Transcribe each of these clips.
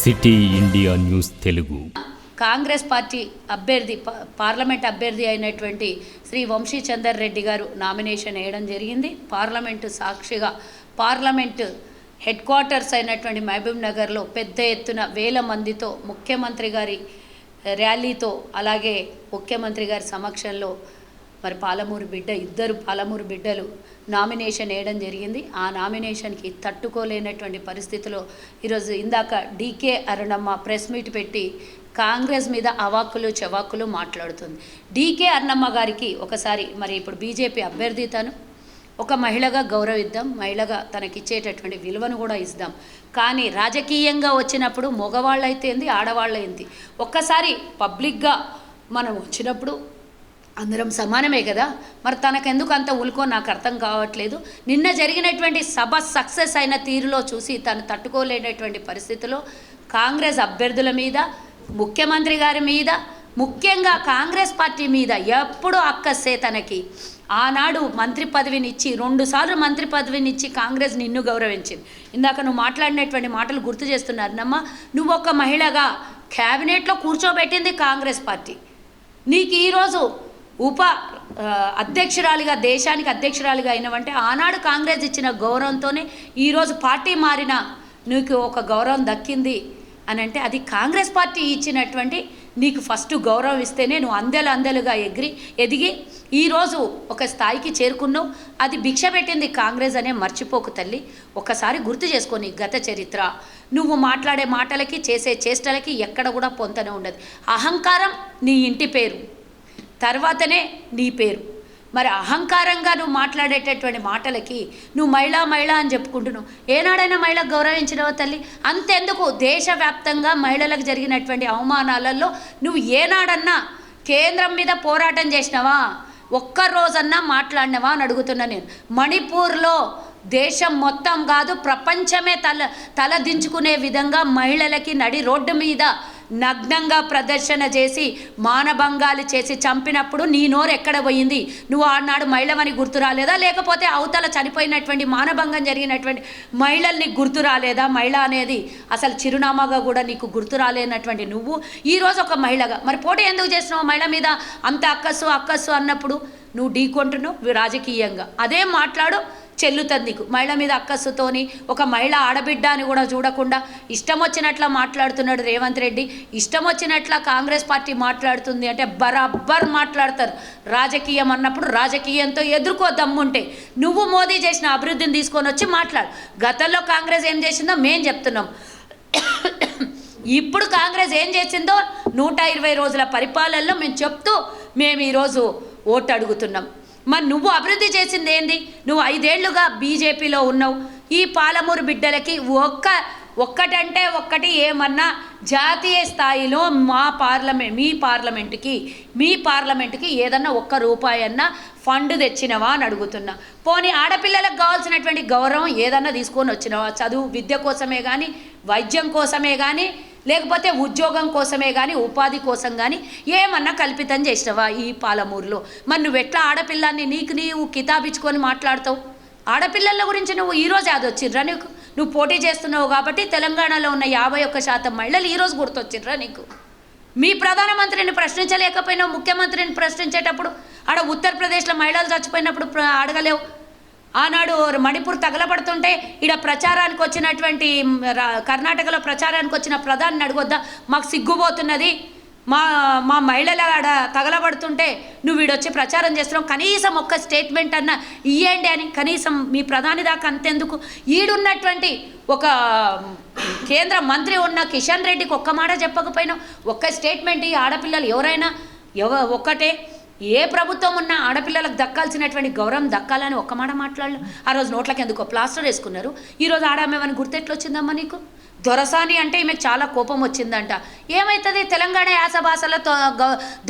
City India news Telugu. Congress party అభ్యర్థి parliament అభ్యర్థి అయినటువంటి శ్రీ వంశీ చందర్ రెడ్డి గారు నామినేషన్ వేయడం జరిగింది. పార్లమెంటు సాక్షిగా పార్లమెంటు హెడ్ క్వార్టర్స్ అయినటువంటి మహబూబ్ నగర్లో పెద్ద ఎత్తున వేల మందితో ముఖ్యమంత్రి గారి ర్యాలీతో అలాగే ముఖ్యమంత్రి గారి సమక్షంలో మరి ఇద్దరు పాలమూరు బిడ్డలు నామినేషన్ వేయడం జరిగింది. ఆ నామినేషన్కి తట్టుకోలేనటువంటి పరిస్థితిలో ఈరోజు ఇందాక డీకే అరుణమ్మ ప్రెస్ మీట్ పెట్టి కాంగ్రెస్ మీద అవాక్కులు చెవాకులు మాట్లాడుతుంది. డీకే అరుణమ్మ గారికి ఒకసారి మరి ఇప్పుడు బీజేపీ అభ్యర్థి తను ఒక మహిళగా గౌరవిద్దాం, మహిళగా తనకిచ్చేటటువంటి విలువను కూడా ఇద్దాం. కానీ రాజకీయంగా వచ్చినప్పుడు మగవాళ్ళైతే ఏంది, ఆడవాళ్ళైంది, ఒక్కసారి పబ్లిక్గా మనం వచ్చినప్పుడు అందరం సమానమే కదా. మరి తనకెందుకు అంత ఉల్కో నాకు అర్థం కావట్లేదు. నిన్న జరిగినటువంటి సభ సక్సెస్ అయిన తీరులో చూసి తను తట్టుకోలేనటువంటి పరిస్థితిలో కాంగ్రెస్ అభ్యర్థుల మీద, ముఖ్యమంత్రి గారి మీద, ముఖ్యంగా కాంగ్రెస్ పార్టీ మీద ఎప్పుడు అక్కసే తనకి ఆనాడు మంత్రి పదవినిచ్చి 2 సార్లు మంత్రి పదవినిచ్చి కాంగ్రెస్ నిన్ను గౌరవించింది. ఇందాక నువ్వు మాట్లాడినటువంటి మాటలు గుర్తు చేస్తున్నారు నమ్మ. నువ్వు ఒక మహిళగా క్యాబినెట్లో కూర్చోబెట్టింది కాంగ్రెస్ పార్టీ. నీకు ఈరోజు అధ్యక్షురాలిగా, దేశానికి అధ్యక్షురాలిగా అయినవంటే ఆనాడు కాంగ్రెస్ ఇచ్చిన గౌరవంతోనే ఈరోజు పార్టీ మారిన నీకు ఒక గౌరవం దక్కింది అని అంటే అది కాంగ్రెస్ పార్టీ ఇచ్చినటువంటి నీకు ఫస్ట్ గౌరవం ఇస్తేనే నువ్వు అందెలుగా ఎదిగి ఈరోజు ఒక స్థాయికి చేరుకున్నావు. అది భిక్ష పెట్టింది కాంగ్రెస్ అనే మర్చిపోకు తల్లి. ఒక్కసారి గుర్తు చేసుకొని గత చరిత్ర. నువ్వు మాట్లాడే మాటలకి చేసే చేష్టలకి ఎక్కడ కూడా పొంతనే ఉండదు. అహంకారం నీ ఇంటి పేరు, తర్వాతనే నీ పేరు. మరి అహంకారంగా నువ్వు మాట్లాడేటటువంటి మాటలకి నువ్వు మహిళ అని చెప్పుకుంటున్నావు. ఏనాడైనా మహిళకు గౌరవించినవా తల్లి? అంతెందుకు దేశవ్యాప్తంగా మహిళలకు జరిగినటువంటి అవమానాలలో నువ్వు ఏనాడన్నా కేంద్రం మీద పోరాటం చేసినావా? ఒక్కరోజన్నా మాట్లాడినవా అని అడుగుతున్నా నేను. మణిపూర్లో దేశం మొత్తం కాదు ప్రపంచమే తలదించుకునే విధంగా మహిళలకి నడి రోడ్డు మీద నగ్నంగా ప్రదర్శన చేసి మానభంగాలు చేసి చంపినప్పుడు నీ నోరు ఎక్కడ పోయింది? నువ్వు ఆనాడు మహిళవని గుర్తు రాలేదా? లేకపోతే అవతల చనిపోయినటువంటి మానభంగం జరిగినటువంటి మహిళల్ని గుర్తు రాలేదా? మహిళ అనేది అసలు చిరునామాగా కూడా నీకు గుర్తు రాలేనటువంటి నువ్వు ఈరోజు ఒక మహిళగా మరి పోటీ ఎందుకు చేస్తున్నావు? మహిళ మీద అంత అక్కస్సు అన్నప్పుడు నువ్వు ఢీకొంటున్నావు రాజకీయంగా. అదే మాట్లాడు, చెల్లుతుంది నీకు. మహిళ మీద అక్కస్సుతోని ఒక మహిళ ఆడబిడ్డ అని కూడా చూడకుండా ఇష్టం వచ్చినట్లా మాట్లాడుతున్నాడు రేవంత్ రెడ్డి. ఇష్టం వచ్చినట్లా కాంగ్రెస్ పార్టీ మాట్లాడుతుంది అంటే బరాబర్ మాట్లాడతారు. రాజకీయం అన్నప్పుడు రాజకీయంతో ఎదుర్కో దమ్ముంటే. నువ్వు మోదీ చేసిన అభివృద్ధిని తీసుకొని వచ్చి మాట్లాడు. గతంలో కాంగ్రెస్ ఏం చేసిందో మేం చెప్తున్నాం. ఇప్పుడు కాంగ్రెస్ ఏం చేసిందో 120 రోజుల పరిపాలనలో మేము చెప్తూ మేము ఈరోజు ఓటు అడుగుతున్నాం. మరి నువ్వు అభివృద్ధి చేసింది ఏంది? నువ్వు 5 ఏళ్లుగా బీజేపీలో ఉన్నావు. ఈ పాలమూరు బిడ్డలకి ఒక్కటంటే ఒక్కటి ఏమన్నా జాతీయ స్థాయిలో మీ పార్లమెంటుకి ఏదన్నా ₹1 అన్నా ఫండ్ తెచ్చినవా అని అడుగుతున్నా. పోనీ ఆడపిల్లలకు కావాల్సినటువంటి గౌరవం ఏదన్నా తీసుకొని వచ్చినవా? చదువు విద్య కోసమే కానీ, వైద్యం కోసమే కానీ, లేకపోతే ఉద్యోగం కోసమే కానీ, ఉపాధి కోసం కానీ ఏమన్నా కల్పితం చేసినవా ఈ పాలమూరులో? మరి నువ్వు ఎట్లా ఆడపిల్లాన్ని నీవు కితాబిచ్చుకొని మాట్లాడతావు? ఆడపిల్లల గురించి నువ్వు ఈరోజు అది వచ్చిర్రా నీకు? నువ్వు పోటీ చేస్తున్నావు కాబట్టి తెలంగాణలో ఉన్న 51% మహిళలు ఈరోజు గుర్తొచ్చిర్రా నీకు? మీ ప్రధానమంత్రిని ప్రశ్నించలేకపోయినావు. ముఖ్యమంత్రిని ప్రశ్నించేటప్పుడు ఆడ ఉత్తరప్రదేశ్లో మహిళలు చచ్చిపోయినప్పుడు అడగలేవు. ఆనాడు మణిపూర్ తగలబడుతుంటే ఈడ ప్రచారానికి వచ్చినటువంటి కర్ణాటకలో ప్రచారానికి వచ్చిన ప్రధాని అడగొద్దా? మాకు సిగ్గుపోతున్నది, మా మహిళలు ఆడ తగలబడుతుంటే నువ్వు వీడొచ్చి ప్రచారం చేస్తున్నావు, కనీసం ఒక్క స్టేట్మెంట్ అన్నా ఇయ్యండి అని. కనీసం మీ ప్రధాని దాకా అంతెందుకు? ఈడున్నటువంటి ఒక కేంద్ర మంత్రి ఉన్న కిషన్ రెడ్డికి ఒక్క మాట చెప్పకపోయినావు. ఒక్క స్టేట్మెంట్ ఈ ఆడపిల్లలు ఎవరైనా ఒక్కటే ఏ ప్రభుత్వం ఉన్నా ఆడపిల్లలకు దక్కాల్సినటువంటి గౌరవం దక్కాలని ఒక్క మాట మాట్లాడలేదు. ఆ రోజు నోట్లకి ఎందుకో ప్లాస్టర్ వేసుకున్నారు. ఈరోజు ఆడమేమని గుర్తెట్లొచ్చిందమ్మా నీకు? దొరసాని అంటే ఈమెకు చాలా కోపం వచ్చిందంట. ఏమవుతుంది? తెలంగాణ యాస భాషలో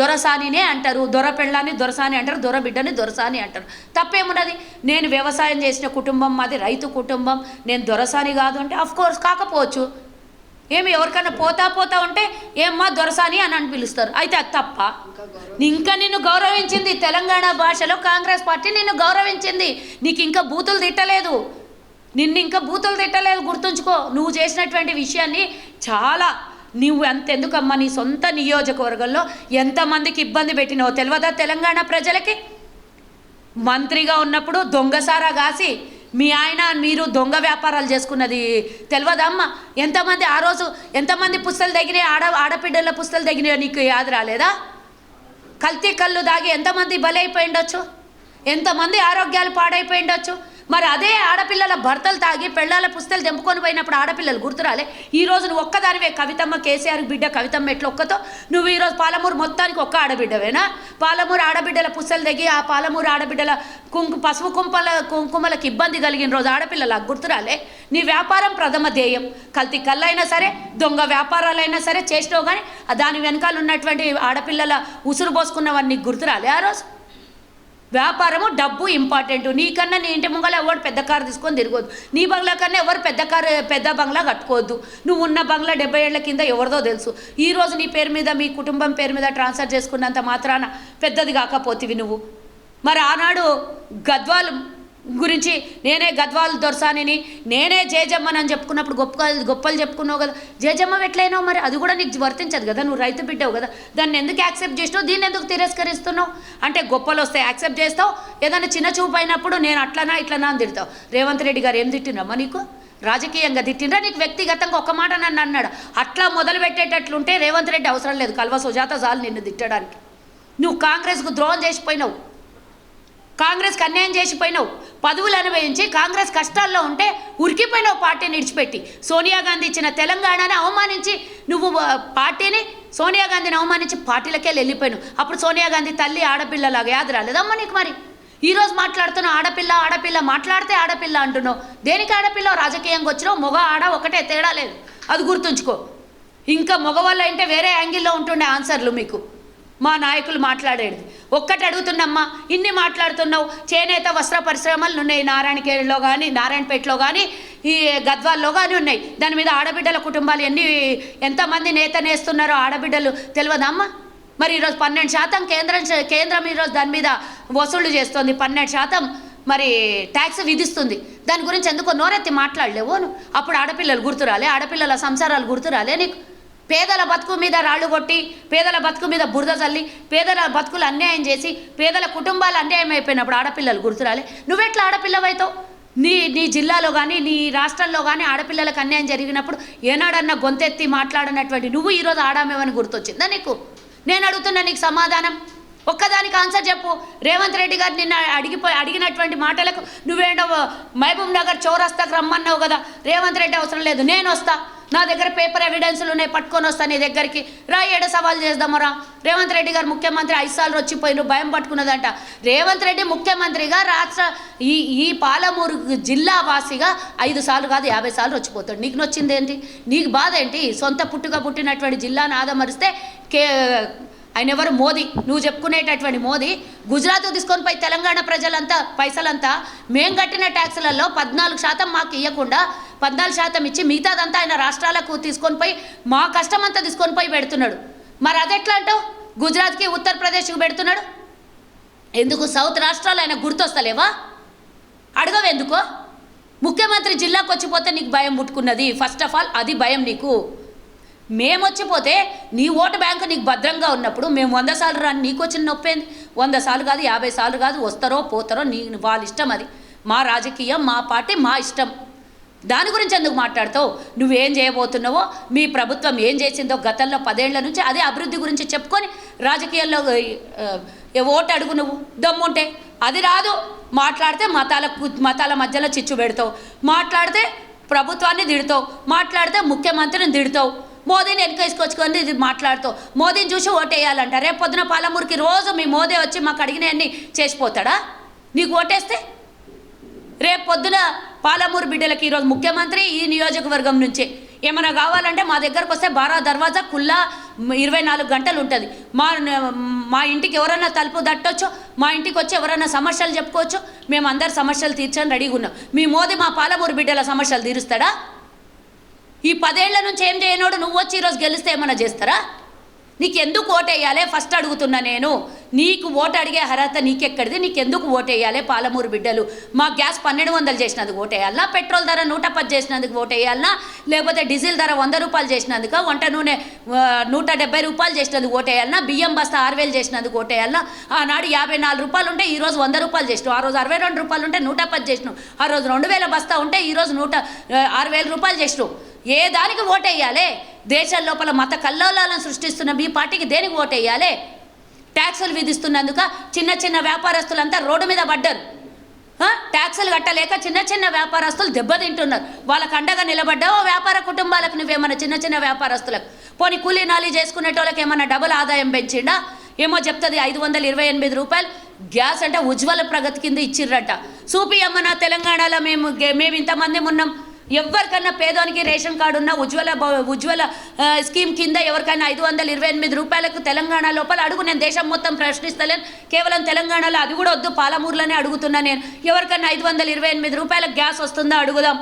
దొరసానినే అంటారు. దొర పెళ్ళాన్ని దొరసాని అంటారు, దొర బిడ్డని దొరసాని అంటారు. తప్పేమున్నది? నేను వ్యవసాయం చేసిన కుటుంబం, మాది రైతు కుటుంబం, నేను దొరసాని కాదు అంటే అఫ్కోర్స్ కాకపోవచ్చు. ఏమి ఎవరికైనా పోతా ఉంటే ఏమ్మా దొరసాని అని పిలుస్తారు. అయితే అది తప్ప? ఇంకా నిన్ను గౌరవించింది తెలంగాణ భాషలో కాంగ్రెస్ పార్టీ, నిన్ను గౌరవించింది. నీకు ఇంకా బూతులు తిట్టలేదు. నిన్ను ఇంకా బూతులు తిట్టలేదు, గుర్తుంచుకో. నువ్వు చేసినటువంటి విషయాన్ని చాలా నువ్వు అంతెందుకమ్మా నీ సొంత నియోజకవర్గంలో ఎంతమందికి ఇబ్బంది పెట్టినావో తెలియదా తెలంగాణ ప్రజలకి? మంత్రిగా ఉన్నప్పుడు దొంగసారా కాసి మీ ఆయన మీరు దొంగ వ్యాపారాలు చేసుకున్నది తెలియదా అమ్మ? ఎంతమంది ఆ రోజు ఎంతమంది పుస్తలు తగినాయి, ఆడపిడ్డల పుస్తలు తగినాయో నీకు యాద రాలేదా? కల్తీ కళ్ళు దాగి ఎంతమంది బలైపోయి ఉండొచ్చు, ఎంతమంది ఆరోగ్యాలు పాడైపోయి ఉండొచ్చు. మరి అదే ఆడపిల్లల భర్తలు తాగి పెళ్ళాల పుస్తలు తెంపుకొని పోయినప్పుడు ఆడపిల్లలు గుర్తురాలే? ఈరోజు నువ్వు ఒక్కదానివే కవితమ్మ, కేసీఆర్ బిడ్డ కవితమ్మ ఎట్లా ఒక్కతో నువ్వు ఈరోజు పాలమూరు మొత్తానికి ఒక్క ఆడబిడ్డవేనా? పాలమూరు ఆడబిడ్డల పుస్తలు తెగి ఆ పాలమూరు ఆడబిడ్డల పసుపు కుంకుమలకు ఇబ్బంది కలిగిన రోజు ఆడపిల్లలకు గుర్తురాలే? నీ వ్యాపారం ప్రథమ ధ్యేయం. కల్తీ కళ్ళైనా సరే దొంగ వ్యాపారాలైనా సరే చేసినావు, కానీ దాని వెనకాల ఉన్నటువంటి ఆడపిల్లల ఉసురు పోసుకున్నవన్నీ నీకు గుర్తురాలే? ఆ రోజు వ్యాపారము డబ్బు ఇంపార్టెంట్. నీకన్నా నీ ఇంటి ముంగల ఎవరు పెద్ద కారు తీసుకొని తిరగొద్దు, నీ బంగ్లా కన్నా ఎవరు పెద్ద బంగ్లా కట్టుకోవద్దు. నువ్వు ఉన్న బంగ్లా 70 ఏళ్ల కింద ఎవరిదో తెలుసు. ఈరోజు నీ పేరు మీద మీ కుటుంబం పేరు మీద ట్రాన్స్ఫర్ చేసుకున్నంత మాత్రాన పెద్దది కాకపోతివి నువ్వు. మరి ఆనాడు గద్వాల్ గురించి నేనే గద్వాల్ దొరసానిని నేనే జేజమ్మని చెప్పుకున్నప్పుడు గొప్పలు చెప్పుకున్నావు కదా. జేజమ్మ ఎట్లయినావు మరి? అది కూడా నీకు వర్తించదు కదా, నువ్వు రైతు బిడ్డవు కదా. దాన్ని ఎందుకు యాక్సెప్ట్ చేసినావు, దీన్ని ఎందుకు తిరస్కరిస్తున్నావు? అంటే గొప్పలు వస్తాయి యాక్సెప్ట్ చేస్తావు, ఏదైనా చిన్న చూపు అయినప్పుడు నేను అట్లనా ఇట్లనా అని తిడతావు. రేవంత్ రెడ్డి గారు ఏం తిట్టినమ్మా నీకు? రాజకీయంగా తిట్టినరా నీకు వ్యక్తిగతంగా ఒక మాట నన్ను అన్నాడు? అట్లా మొదలు పెట్టేటట్లుంటే రేవంత్ రెడ్డి అవసరం లేదు, కల్వ సుజాత చాలు నిన్ను తిట్టడానికి. నువ్వు కాంగ్రెస్కు ద్రోహం చేసిపోయినావు, కాంగ్రెస్కి అన్యాయం చేసిపోయినావు, పదవులు అనుభవించి కాంగ్రెస్ కష్టాల్లో ఉంటే ఉరికిపోయినావు పార్టీని విడిచిపెట్టి. సోనియా గాంధీ ఇచ్చిన తెలంగాణని అవమానించి నువ్వు పార్టీని సోనియా గాంధీని అవమానించి పార్టీలకే వెళ్ళిపోయాను. అప్పుడు సోనియా గాంధీ తల్లి ఆడపిల్లలాగా యాద రాలేదమ్మా నీకు? మరి ఈరోజు మాట్లాడుతున్నావు ఆడపిల్ల మాట్లాడితే ఆడపిల్ల అంటున్నావు. దేనికి ఆడపిల్ల? రాజకీయంగా వచ్చినావు, మగ ఆడ ఒకటే, తేడా లేదు, అది గుర్తుంచుకో. ఇంకా మగవాళ్ళు అంటే వేరే యాంగిల్లో ఉంటుండే ఆన్సర్లు మీకు మా నాయకులు మాట్లాడేది. ఒక్కటి అడుగుతున్నమ్మా, ఇన్ని మాట్లాడుతున్నావు, చేనేత వస్త్ర పరిశ్రమలు ఉన్నాయి నారాయణఖేడ్లో కానీ నారాయణపేటలో కానీ ఈ గద్వాల్లో కానీ ఉన్నాయి. దాని మీద ఆడబిడ్డల కుటుంబాలు ఎంతమంది నేత నేస్తున్నారో ఆడబిడ్డలు తెలియదమ్మా? మరి ఈరోజు 12% కేంద్రం ఈరోజు దాని మీద వసూళ్లు చేస్తుంది, 12% మరి ట్యాక్స్ విధిస్తుంది. దాని గురించి ఎందుకో నోరెత్తి మాట్లాడలేవు. అప్పుడు ఆడపిల్లలు గుర్తురాలే? ఆడపిల్లల సంసారాలు గుర్తురాలే నీకు? పేదల బతుకు మీద రాళ్ళు కొట్టి, పేదల బతుకు మీద బురద చల్లి, పేదల బతుకులు అన్యాయం చేసి, పేదల కుటుంబాలు అన్యాయం అయిపోయినప్పుడు ఆడపిల్లలు గుర్తురాలే? నువ్వెట్లా ఆడపిల్లవైతావు? నీ జిల్లాలో కానీ నీ రాష్ట్రంలో కానీ ఆడపిల్లలకు అన్యాయం జరిగినప్పుడు ఏనాడన్నా గొంతెత్తి మాట్లాడినటువంటి నువ్వు ఈరోజు ఆడామేమని గుర్తొచ్చిందా నీకు? నేను అడుగుతున్నా నీకు సమాధానం. ఒక్కదానికి ఆన్సర్ చెప్పు. రేవంత్ రెడ్డి గారు నిన్న అడిగినటువంటి మాటలకు నువ్వేంటో మహబూబ్ నగర్ చౌరస్తాకు రమ్మన్నావు కదా. రేవంత్ రెడ్డి అవసరం లేదు, నేను వస్తా, నా దగ్గర పేపర్ ఎవిడెన్స్లు ఉన్నాయి, పట్టుకొని వస్తా నీ దగ్గరికి రా, ఏడ సవాల్ చేద్దామరా. రేవంత్ రెడ్డి గారు ముఖ్యమంత్రి 5 సార్లు వచ్చిపోయిన భయం పట్టుకున్నదంట. రేవంత్ రెడ్డి ముఖ్యమంత్రిగా ఈ పాలమూరు జిల్లా వాసిగా 5 సార్లు కాదు 50 సార్లు వచ్చిపోతాడు. నీకు నొచ్చింది ఏంటి? నీకు బాధ ఏంటి? సొంత పుట్టినటువంటి జిల్లాను ఆదమరిస్తే ఆయన ఎవరు? మోదీ. నువ్వు చెప్పుకునేటటువంటి మోదీ గుజరాత్ తీసుకొని పోయి తెలంగాణ ప్రజలంతా పైసలంతా మేము కట్టిన ట్యాక్సులలో 14% మాకు ఇవ్వకుండా 14% ఇచ్చి మిగతాదంతా ఆయన రాష్ట్రాలకు తీసుకొని పోయి మా కష్టం అంతా తీసుకొని పోయి పెడుతున్నాడు. మరి అదెట్లా అంటావు? గుజరాత్కి ఉత్తరప్రదేశ్కి పెడుతున్నాడు ఎందుకు? సౌత్ రాష్ట్రాలు ఆయన గుర్తొస్తలేవా? అడగవెందుకో? ముఖ్యమంత్రి జిల్లాకు వచ్చిపోతే నీకు భయం పుట్టుకున్నది. ఫస్ట్ ఆఫ్ ఆల్ అది భయం నీకు. మేము వచ్చిపోతే నీ ఓటు బ్యాంకు నీకు భద్రంగా ఉన్నప్పుడు మేము 100 సార్లు రాని నీకు వచ్చిన నొప్పేంది? 100 సార్లు కాదు 50 సార్లు కాదు, వస్తారో పోతారో వాళ్ళ ఇష్టం. అది మా రాజకీయం, మా పార్టీ, మా ఇష్టం. దాని గురించి ఎందుకు మాట్లాడతావు? నువ్వేం చేయబోతున్నావో, మీ ప్రభుత్వం ఏం చేసిందో గతంలో 10 ఏళ్ల నుంచి అదే అభివృద్ధి గురించి చెప్పుకొని రాజకీయాల్లో ఓటు అడుగు. నువ్వు దమ్ముంటే అది రాదు. మాట్లాడితే మతాల మధ్యలో చిచ్చు పెడతావు, మాట్లాడితే ప్రభుత్వాన్ని తిడతావు, మాట్లాడితే ముఖ్యమంత్రిని తిడతావు, మోదీని వెనకేసుకొచ్చుకొని ఇది మాట్లాడుతావు. మోదీని చూసి ఓటేయాలంట. రేపు పొద్దున పాలమూరుకి రోజు మీ మోదీ వచ్చి మాకు అడిగినవన్నీ చేసిపోతాడా? నీకు ఓటేస్తే రేపు పొద్దున పాలమూరు బిడ్డలకి ఈరోజు ముఖ్యమంత్రి ఈ నియోజకవర్గం నుంచే ఏమైనా కావాలంటే మా దగ్గరకు వస్తే బారా దర్వాజా కుల్లా 24 గంటలు ఉంటుంది. మా ఇంటికి ఎవరైనా తలుపు తట్టొచ్చు, మా ఇంటికి వచ్చి ఎవరైనా సమస్యలు చెప్పుకోవచ్చు. మేము అందరి సమస్యలు తీర్చని రెడీగా ఉన్నాం. మీ మోదీ మా పాలమూరు బిడ్డల సమస్యలు తీరుస్తాడా? ఈ 10 ఏళ్ల నుంచి ఏం చేయనోడు నువ్వు వచ్చి ఈరోజు గెలిస్తే ఏమైనా చేస్తారా? నీకు ఎందుకు ఓటేయాలి ఫస్ట్ అడుగుతున్నా నేను. నీకు ఓటు అడిగే అర్హత నీకెక్కడిది? నీకెందుకు ఓటేయాలి? పాలమూరు బిడ్డలు మా గ్యాస్ 1200 చేసినందుకు ఓటేయాలనా? పెట్రోల్ ధర 110 చేసినందుకు ఓటేయాలనా? లేకపోతే డీజిల్ ధర 100 రూపాయలు చేసినందుక? వంట నూనె 170 రూపాయలు చేసినందుకు ఓటేయాలనా? బియ్యం బస్తా 6000 చేసినందుకు ఓటేయాలనా? ఆనాడు 54 రూపాయలు ఉంటే ఈరోజు 100 రూపాయలు చేసినావు. ఆ రోజు 62 రూపాయలు ఉంటే 110 చేసినావు. ఆ రోజు 2000 బస్తా ఉంటే ఈరోజు 6000 రూపాయలు చేసినావు. ఏ దానికి ఓటేయాలి? దేశం లోపల మత కల్లోలాలను సృష్టిస్తున్న మీ పార్టీకి దేనికి ఓటేయాలి? ట్యాక్సులు విధిస్తున్నందుక చిన్న చిన్న వ్యాపారస్తులంతా రోడ్డు మీద పడ్డారు. ట్యాక్సులు కట్టలేక చిన్న చిన్న వ్యాపారస్తులు దెబ్బతింటున్నారు. వాళ్ళకు అండగా నిలబడ్డావో వ్యాపార కుటుంబాలకు నువ్వేమన్నా చిన్న చిన్న వ్యాపారస్తులకు పోనీ కూలీ నాలి చేసుకునేటోళ్ళకి ఏమన్నా డబుల్ ఆదాయం పెంచిండా? ఏమో చెప్తుంది 528 రూపాయలు గ్యాస్ అంటే ఉజ్వల ప్రగతి కింద ఇచ్చిర్రట. చూపి అమ్మనా తెలంగాణలో మేము ఇంతమంది ఉన్నాం. ఎవరికన్నా పేదోనికి రేషన్ కార్డు ఉన్న ఉజ్వల స్కీమ్ కింద ఎవరికైనా 528 రూపాయలకు తెలంగాణ లోపల అడుగు. నేను దేశం మొత్తం ప్రశ్నిస్తలేను, కేవలం తెలంగాణలో అది కూడా వద్దు, పాలమూరులోనే అడుగుతున్నా నేను. ఎవరికన్నా 528 రూపాయలకు గ్యాస్ వస్తుందా అడుగుదాం.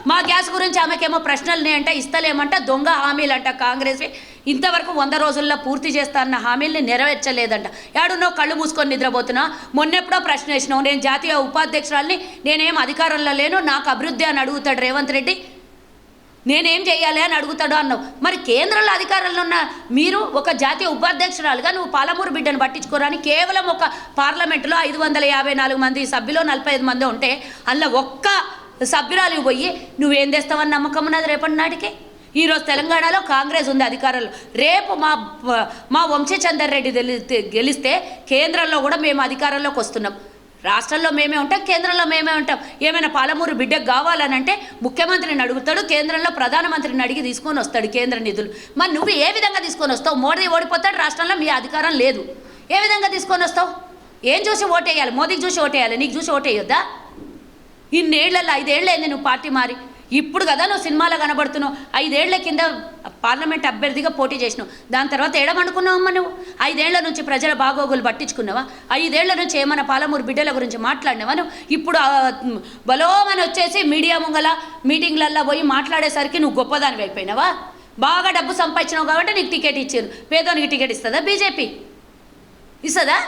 మా గ్యాస్ గురించి ఆమెకేమో ప్రశ్నలు అంటే ఇస్తలేమంట, దొంగ హామీలంట. కాంగ్రెస్ ఇంతవరకు 100 రోజుల్లో పూర్తి చేస్తా అన్న హామీల్ని నెరవేర్చలేదంట. ఏడున్నావు? కళ్ళు మూసుకొని నిద్రపోతున్నా. మొన్నెప్పుడో ప్రశ్న వేసినావు, నేను జాతీయ ఉపాధ్యక్షురాల్ని, నేనేం అధికారంలో లేను, నాకు అభివృద్ధి అని అడుగుతాడు రేవంత్ రెడ్డి. నేనేం చేయాలి అని అడుగుతాడు అన్నావు. మరి కేంద్రంలో అధికారంలో ఉన్న మీరు ఒక జాతీయ ఉపాధ్యక్షురాలుగా నువ్వు పాలమూరు బిడ్డను పట్టించుకోరాని కేవలం ఒక పార్లమెంటులో 554 మంది సభ్యులు 45 మంది ఉంటే అందులో ఒక్క సభ్యురాలు పోయి నువ్వేం తెస్తావని నమ్మకం ఉన్నది రేపటి నాటికి? ఈరోజు తెలంగాణలో కాంగ్రెస్ ఉంది అధికారంలో. రేపు మా వంశీచందర్ రెడ్డి గెలిస్తే కేంద్రంలో కూడా మేము అధికారంలోకి వస్తున్నాం. రాష్ట్రంలో మేమే ఉంటాం, కేంద్రంలో మేమే ఉంటాం. ఏమైనా పాలమూరు బిడ్డకు కావాలనంటే ముఖ్యమంత్రిని అడుగుతాడు, కేంద్రంలో ప్రధానమంత్రిని అడిగి తీసుకొని వస్తాడు కేంద్ర నిధులు. మరి నువ్వు ఏ విధంగా తీసుకొని వస్తావు? మోడీ ఓడిపోతాడు, రాష్ట్రంలో మీ అధికారం లేదు. ఏ విధంగా తీసుకొని వస్తావు? ఏం చూసి ఓటేయాలి? మోదీకి చూసి ఓటేయాలి, నీకు చూసి ఓటేయొద్దా? ఇన్నేళ్లలో 5 ఏళ్ళు అయింది నువ్వు పార్టీ మారి. ఇప్పుడు కదా నువ్వు సినిమాలో కనబడుతున్నావు. 5 ఏళ్ల కింద పార్లమెంట్ అభ్యర్థిగా పోటీ చేసినావు. దాని తర్వాత ఏడమనుకున్నావమ్మా నువ్వు? 5 ఏళ్ల నుంచి ప్రజల బాగోగులు పట్టించుకున్నావా? 5 ఏళ్ల నుంచి ఏమైనా పాలమూరు బిడ్డల గురించి మాట్లాడినావా నువ్వు? ఇప్పుడు బలోమని వచ్చేసి మీడియా ముంగల మీటింగ్లల్లో పోయి మాట్లాడేసరికి నువ్వు గొప్పదానివి అయిపోయినావా? బాగా డబ్బు సంపాదించినావు కాబట్టి నీకు టికెట్ ఇచ్చారు. పేదోనికి టికెట్ ఇస్తుందా బీజేపీ? ఇస్తుందా?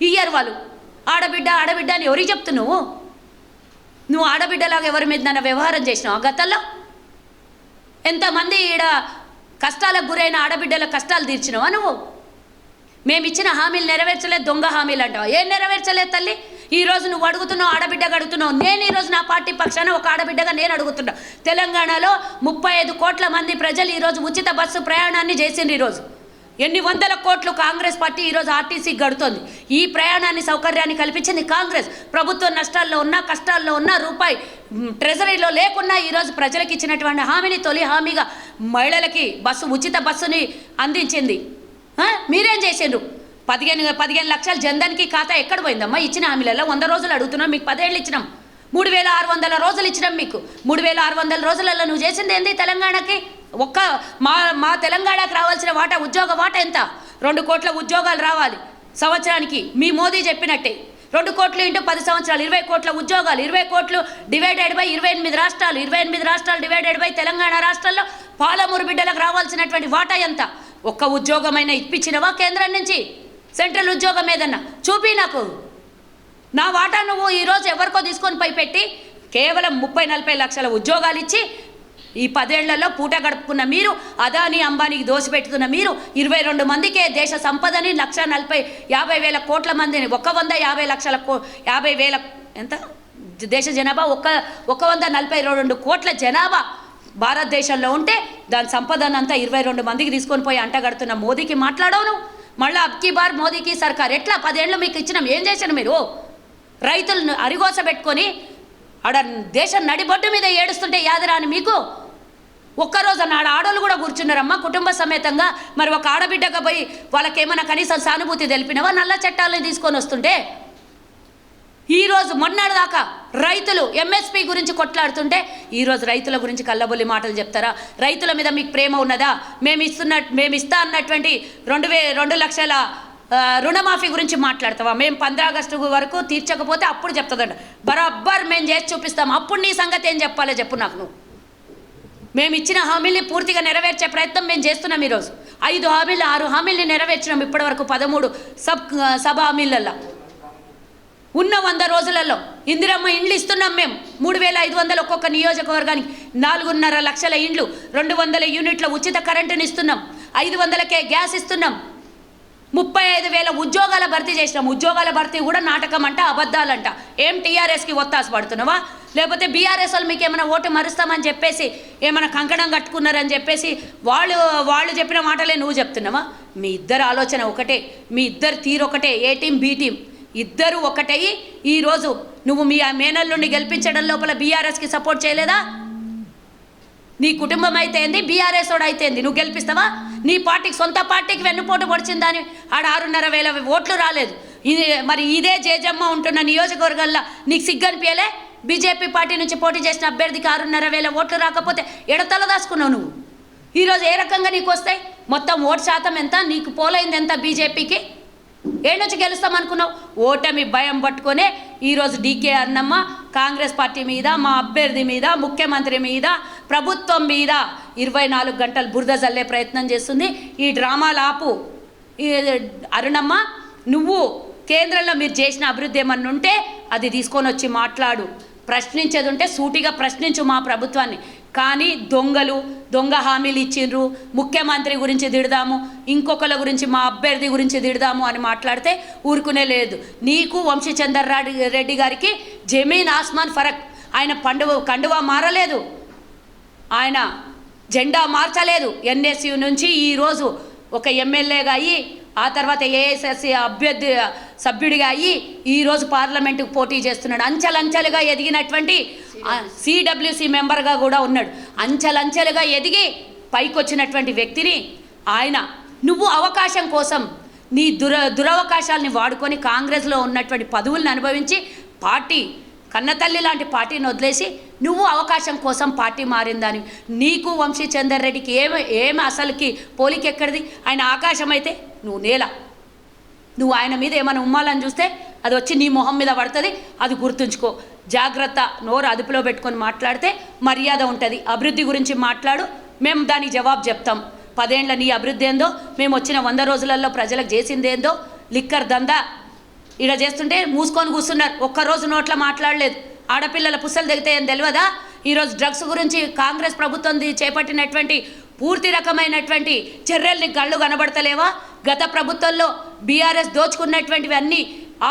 ఇయ్యరు వాళ్ళు. ఆడబిడ్డ అని ఎవరికి చెప్తున్నావు? నువ్వు ఆడబిడ్డలాగా ఎవరి మీద నన్ను వ్యవహారం చేసినావు గతంలో? ఎంతమంది ఈడ కష్టాలకు గురైన ఆడబిడ్డల కష్టాలు తీర్చినావా నువ్వు? మేము ఇచ్చిన హామీలు నెరవేర్చలేదు, దొంగ హామీలు అంటావా? ఏం నెరవేర్చలేదు తల్లి? ఈరోజు నువ్వు అడుగుతున్నావు, ఆడబిడ్డగా అడుగుతున్నావు. నేను ఈరోజు నా పార్టీ పక్షాన ఒక ఆడబిడ్డగా నేను అడుగుతున్నా. తెలంగాణలో 35 కోట్ల మంది ప్రజలు ఈరోజు ఉచిత బస్సు ప్రయాణాన్ని చేసిండ్రు. ఈరోజు ఎన్ని వందల కోట్లు కాంగ్రెస్ పార్టీ ఈరోజు ఆర్టీసీ గడుతోంది. ఈ ప్రయాణాన్ని సౌకర్యాన్ని కల్పించింది కాంగ్రెస్. ప్రభుత్వం నష్టాల్లో ఉన్నా, కష్టాల్లో ఉన్నా, రూపాయి ట్రెజరీలో లేకున్నా ఈరోజు ప్రజలకు ఇచ్చినటువంటి హామీని తొలి హామీగా మహిళలకి ఉచిత బస్సుని అందించింది. మీరేం చేసిండ్రు? 15 లక్షల జన్ధన్కి ఖాతా ఎక్కడ పోయిందమ్మా? ఇచ్చిన హామీలలో 100 రోజులు అడుగుతున్నాం, మీకు 10 ఏళ్ళు ఇచ్చినాం. 3600 రోజులు ఇచ్చినాం మీకు. 3600 రోజులలో నువ్వు చేసింది ఏంది తెలంగాణకి? మా తెలంగాణకు రావాల్సిన ఉద్యోగ వాటా ఎంత? 2 కోట్ల ఉద్యోగాలు రావాలి సంవత్సరానికి. మీ మోదీ చెప్పినట్టే 2 కోట్లు ఇంటూ 10 సంవత్సరాలు 20 కోట్ల ఉద్యోగాలు. 20 కోట్లు డివైడెడ్ బై 28 రాష్ట్రాలు. 28 రాష్ట్రాలు డివైడెడ్ బై తెలంగాణ రాష్ట్రంలో పాలమూరు బిడ్డలకు రావాల్సినటువంటి వాటా ఎంత? ఒక్క ఉద్యోగమైనా ఇప్పించినవా కేంద్రం నుంచి? సెంట్రల్ ఉద్యోగం ఏదన్నా చూపి నాకు. నా వాటా నువ్వు ఈరోజు ఎవరికో తీసుకొని పోయి పెట్టి కేవలం 30-40 లక్షల ఉద్యోగాలు ఇచ్చి ఈ 10 ఏళ్లలో పూట గడుపుకున్న మీరు, అదానీ అంబానీకి దోసిపెట్టుతున్న మీరు, 22 మందికే దేశ సంపదని 1,40,50,000 కోట్ల మందిని 150 లక్షల 50,000 ఎంత దేశ జనాభా 142 కోట్ల జనాభా భారతదేశంలో ఉంటే దాని సంపదనంతా 22 మందికి తీసుకొని పోయి అంటగడుతున్న మోదీకి మాట్లాడవు. మళ్ళీ అబ్కి బార్ మోదీకి సర్కార్. ఎట్లా 10 ఏళ్ళు మీకు ఇచ్చినాం, ఏం చేశాను మీరు? రైతులను అరిగోస పెట్టుకొని ఆడ దేశం నడిబొడ్డు మీద ఏడుస్తుంటే యాదరాని మీకు? ఒక్కరోజు నాడు ఆడోళ్ళు కూడా కూర్చున్నారమ్మా కుటుంబ సమేతంగా. మరి ఒక ఆడబిడ్డగా పోయి వాళ్ళకేమైనా కనీసం సానుభూతి తెలిపినవా? నల్ల చట్టాలను తీసుకొని వస్తుంటే ఈరోజు మొన్నటిదాకా రైతులు ఎంఎస్పీ గురించి కొట్లాడుతుంటే ఈరోజు రైతుల గురించి కల్లబొల్లి మాటలు చెప్తారా? రైతుల మీద మీకు ప్రేమ ఉన్నదా? మేము ఇస్తా అన్నటువంటి 2 లక్షల రుణమాఫీ గురించి మాట్లాడతావా? మేము 15 ఆగస్టు వరకు తీర్చకపోతే అప్పుడు చెప్తుందంట. బరాబర్ మేము చేసి చూపిస్తాం. అప్పుడు నీ సంగతి ఏం చెప్పాలో చెప్పు నాకు. నువ్వు మేము ఇచ్చిన హామీల్ని పూర్తిగా నెరవేర్చే ప్రయత్నం మేము చేస్తున్నాం. ఈరోజు 5 హామీలు 6 హామీల్ని నెరవేర్చినాం ఇప్పటివరకు 13 సభ హామీలల్లో. ఉన్న 100 రోజులలో ఇందిరమ్మ ఇండ్లు ఇస్తున్నాం మేము 3500 ఒక్కొక్క నియోజకవర్గానికి, 4.5 లక్షల ఇండ్లు, 200 యూనిట్ల ఉచిత కరెంటుని ఇస్తున్నాం, 500కే గ్యాస్ ఇస్తున్నాం, 35,000 ఉద్యోగాల భర్తీ చేసినాం. ఉద్యోగాల భర్తీ కూడా నాటకం అంట, అబద్ధాలంట. ఏం టీఆర్ఎస్కి ఒత్తాస పడుతున్నావా? లేకపోతే బీఆర్ఎస్ వాళ్ళు మీకు ఏమైనా ఓటు మరుస్తామని చెప్పేసి ఏమైనా కంకణం కట్టుకున్నారని చెప్పేసి వాళ్ళు చెప్పిన మాటలే నువ్వు చెప్తున్నావా? మీ ఇద్దరు ఆలోచన ఒకటే, మీ ఇద్దరు తీరు ఒకటే. ఏ టీం బి టీం ఇద్దరు ఒకటయ్యి ఈరోజు నువ్వు మీ మేనల్లుండి గెలిపించడం లోపల బీఆర్ఎస్కి సపోర్ట్ చేయలేదా? నీ కుటుంబం అయితే ఏంది, బీఆర్ఎస్ వాడు అయితే ఏంది, నువ్వు గెలిపిస్తావా? నీ పార్టీకి, సొంత పార్టీకి వెన్నుపోటు పొడిచిందని ఆడ 6,500 ఓట్లు రాలేదు. మరి ఇదే జేజమ్మ ఉంటున్న నియోజకవర్గాల్లో నీకు సిగ్గనిపించలే? బీజేపీ పార్టీ నుంచి పోటీ చేసిన అభ్యర్థికి 6,500 ఓట్లు రాకపోతే ఎడతల దాచుకున్నావు నువ్వు. ఈరోజు ఏ రకంగా నీకు వస్తాయి? మొత్తం ఓటు శాతం ఎంత, నీకు పోలైంది ఎంత బీజేపీకి? ఏ నుంచి గెలుస్తామనుకున్నావు? ఓటమి భయం పట్టుకొనే ఈరోజు డీకే అన్నమ్మ కాంగ్రెస్ పార్టీ మీద, మా అభ్యర్థి మీద, ముఖ్యమంత్రి మీద, ప్రభుత్వం మీద 24 గంటలు బురద జల్లే ప్రయత్నం చేస్తుంది. ఈ డ్రామాలు ఆపు. అరుణమ్మ, నువ్వు కేంద్రంలో మీరు చేసిన అభివృద్ధి ఏమన్నా ఉంటే అది తీసుకొని వచ్చి మాట్లాడు. ప్రశ్నించేది ఉంటే సూటిగా ప్రశ్నించు మా ప్రభుత్వాన్ని. కానీ దొంగ హామీలు ఇచ్చిండ్రు, ముఖ్యమంత్రి గురించి తిడదాము, ఇంకొకళ్ళ గురించి, మా అభ్యర్థి గురించి తిడదాము అని మాట్లాడితే ఊరుకునే లేదు. నీకు వంశీచందర్ రెడ్డి గారికి జమీన్ ఆస్మాన్ ఫరక్. ఆయన కండువా మారలేదు, ఆయన జెండా మార్చలేదు. ఎన్ఎస్యు నుంచి ఈరోజు ఒక ఎమ్మెల్యేగా అయ్యి, ఆ తర్వాత ఏఎస్ఎస్సి అభ్యర్థి సభ్యుడిగా అయ్యి ఈరోజు పార్లమెంటుకు పోటీ చేస్తున్నాడు. అంచెలంచెలుగా ఎదిగినటువంటి సిడబ్ల్యూసి మెంబర్గా కూడా ఉన్నాడు. అంచెలంచెలుగా ఎదిగి పైకొచ్చినటువంటి వ్యక్తిని ఆయన, నువ్వు అవకాశం కోసం నీ దురవకాశాలని వాడుకొని కాంగ్రెస్లో ఉన్నటువంటి పదవులను అనుభవించి పార్టీ, కన్నతల్లి లాంటి పార్టీని వదిలేసి నువ్వు అవకాశం కోసం పార్టీ మారిందని. నీకు వంశీచందర్ రెడ్డికి ఏమి అసలుకి పోలిక ఎక్కడిది? ఆయన ఆకాశం అయితే నువ్వు నేల. నువ్వు ఆయన మీద ఏమైనా ఉమ్మాలని చూస్తే అది వచ్చి నీ మొహం మీద పడుతుంది. అది గుర్తుంచుకో. జాగ్రత్త. నోరు అదుపులో పెట్టుకొని మాట్లాడితే మర్యాద ఉంటుంది. అభివృద్ధి గురించి మాట్లాడు, మేము దానికి జవాబు చెప్తాం. 10 ఏళ్ల నీ అభివృద్ధి ఏందో, మేము వచ్చిన 100 రోజులలో ప్రజలకు చేసిందేందో. లిక్కర్ దందా ఇక్కడ చేస్తుంటే మూసుకొని కూర్చున్నారు. ఒక్కరోజు నోట్ల మాట్లాడలేదు. ఆడపిల్లల పుస్తలు తెగితే ఏం తెలియదా? ఈరోజు డ్రగ్స్ గురించి కాంగ్రెస్ ప్రభుత్వం చేపట్టినటువంటి పూర్తి రకమైనటువంటి చర్యల్ని కళ్ళు కనబడతలేవా? గత ప్రభుత్వంలో బీఆర్ఎస్ దోచుకున్నటువంటివి అన్నీ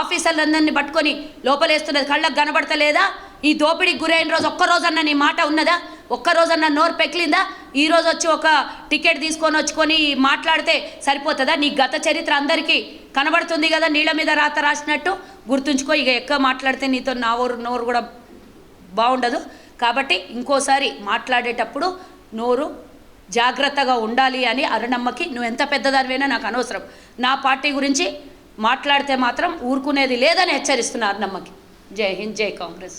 ఆఫీసర్లందరినీ పట్టుకొని లోపలేస్తున్నది కళ్ళకు కనబడతలేదా? ఈ దోపిడీకి గురైన రోజు ఒక్కరోజన్నా నీ మాట ఉన్నదా? ఒక్కరోజన్నా నోరు పెకిలిందా? ఈరోజు వచ్చి ఒక టికెట్ తీసుకొని మాట్లాడితే సరిపోతుందా? నీ గత చరిత్ర అందరికీ కనబడుతుంది కదా, నీళ్ళ మీద రాత రాసినట్టు. గుర్తుంచుకో. ఇక ఎక్కువ మాట్లాడితే నీతో నోరు కూడా బాగుండదు. కాబట్టి ఇంకోసారి మాట్లాడేటప్పుడు నోరు జాగ్రత్తగా ఉండాలి అని అరుణమ్మకి, నువ్వు ఎంత పెద్దదానివైనా నాకు అనవసరం, నా పార్టీ గురించి మాట్లాడితే మాత్రం ఊరుకునేది లేదని హెచ్చరిస్తున్నా అరుణమ్మకి. జై హింద్, జై కాంగ్రెస్.